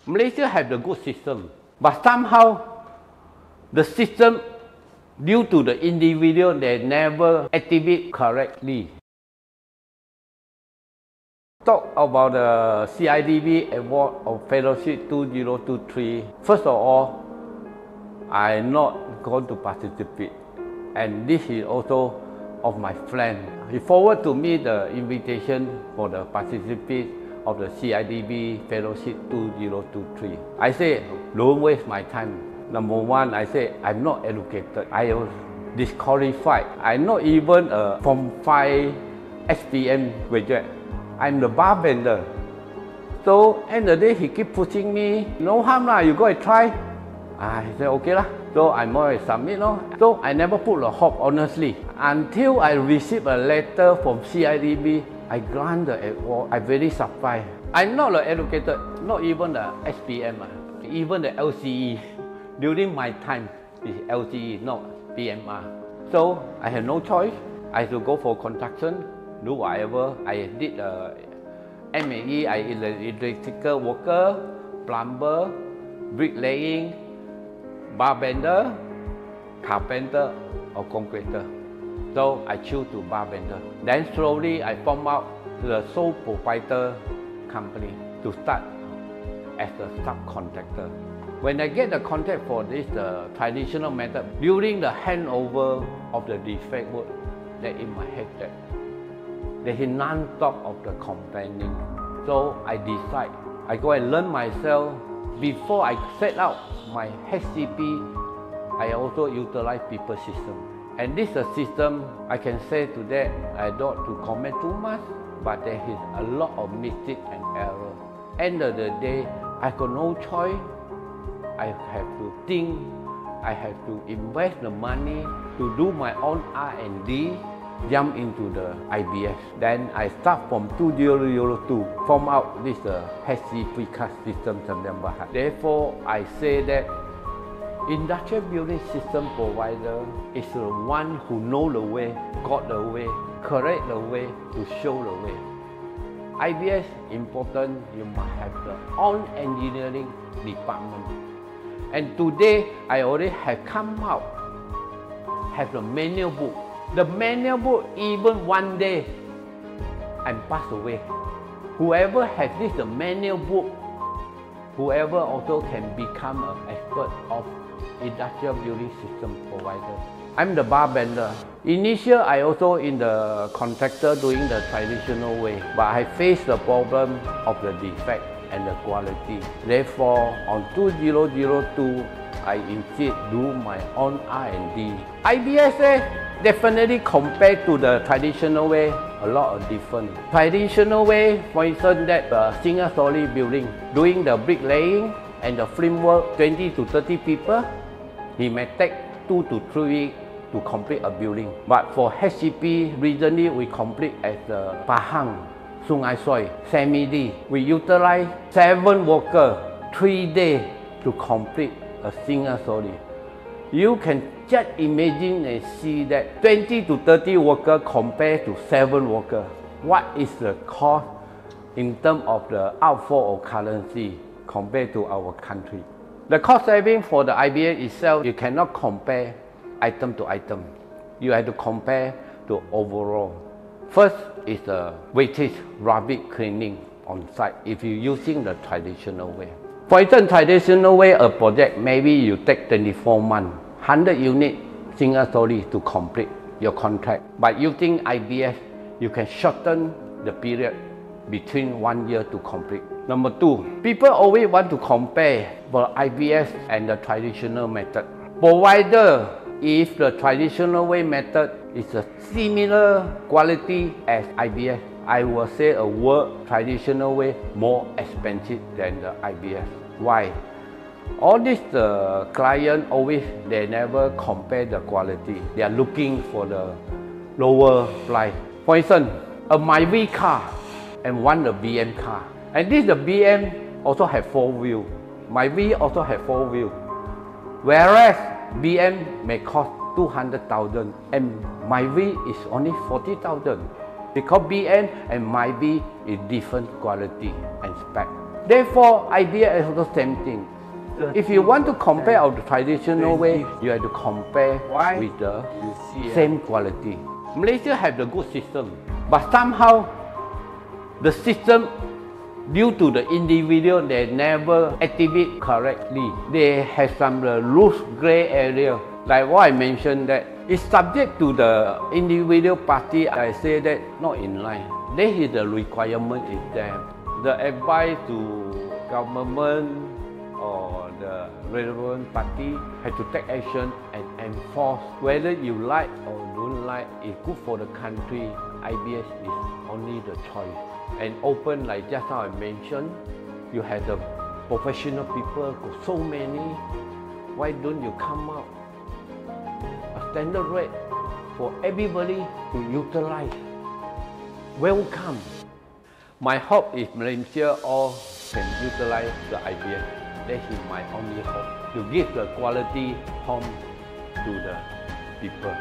Malaysia have the good system, but somehow the system, due to the individual, they never activate correctly. Talk about the CIDB Award of Fellowship 2023. First of all, I'm not going to participate, and this is also of my friend. He forwarded to me the invitation for the participate of the CIDB Fellowship 2023. I say, don't waste my time. Number one, I say, I'm not educated. I was disqualified. I'm not even a Form 5 SPM graduate. I'm the bar vendor. So, end of the day, he keep pushing me. No harm lah, you go and try. I said, okay lah. So, I'm going to submit. No? So, I never put a hope, honestly. Until I received a letter from CIDB, I grant the award. I'm very surprised. I'm not educated, not even the SPM, even the LCE. During my time, it's LCE, not PMR. So, I had no choice. I had to go for construction, do whatever. I did MAE, I electrical worker, plumber, bricklaying, bar bender, carpenter, or concreter. So I choose to bar bender. Then slowly I form out the sole proprietor company to start as a subcontractor. When I get the contract for this traditional method, during the handover of the defect work, that in my head that there is non-stop of the complaining. So I decide, I go and learn myself. Before I set out my HCP, I also utilize people system. And this is a system, I can say today, I don't to comment too much, but there is a lot of mistake and error. End of the day, I got no choice. I have to think, I have to invest the money to do my own R&D, jump into the IBS. Then I start from 2002, form out this HC Precast Sdn Bhd. Therefore, I say that industrial building system provider is the one who know the way, got the way, correct the way, to show the way. IBS important, you must have the own engineering department. And today, I already have come out, have the manual book. The manual book, even one day, I'm passed away. Whoever has this the manual book, whoever also can become an expert of industrial building system provider. I'm the bar bender. Initially, I also in the contractor doing the traditional way, but I faced the problem of the defect and the quality. Therefore, on 2002, I instead do my own R&D. IBS definitely compared to the traditional way, a lot of different. Traditional way, for instance, that single-story building, doing the bricklaying and the framework, 20 to 30 people, he may take 2 to 3 weeks to complete a building. But for HCP, recently we complete at Pahang, Sungai Soi, Semi-D. We utilize 7 workers, 3 days to complete a single story. You can just imagine and see that 20 to 30 workers compared to 7 workers. What is the cost in terms of the outflow of currency compared to our country? The cost saving for the IBS itself, you cannot compare item to item. You have to compare to overall. First is the weightage rubbish cleaning on site if you're using the traditional way. For instance, traditional way, a project, maybe you take 24 months, 100 units, single story to complete your contract. But using IBS, you can shorten the period between 1 year to complete. Number 2, people always want to compare the IBS and the traditional method. Provider, if the traditional way method is a similar quality as IBS, I will say a word, traditional way more expensive than the IBS. Why? All these clients always, they never compare the quality. They are looking for the lower price. For instance, a MyV car and one a BM car. And this the BM also have 4 wheels. MyV also have 4 wheels. Whereas BM may cost 200,000 and MyV is only 40,000. Because BM and MyV is different quality and spec. Therefore, IBS is also same thing. If you want to compare our traditional way, you have to compare with the same quality. Malaysia have the good system, but somehow the system, due to the individual, they never activate correctly. They have some loose gray area. Like what I mentioned, that it's subject to the individual party. I say that not in line. This is the requirement is there. The advice to government or the relevant party have to take action and enforce. Whether you like or don't like, it's good for the country. IBS is only the choice. And open, like just now I mentioned, you have the professional people, so many. Why don't you come out a standard rate for everybody to utilize? Welcome. My hope is Malaysia all can utilize the IBS. That is my only hope, to give the quality home to the people.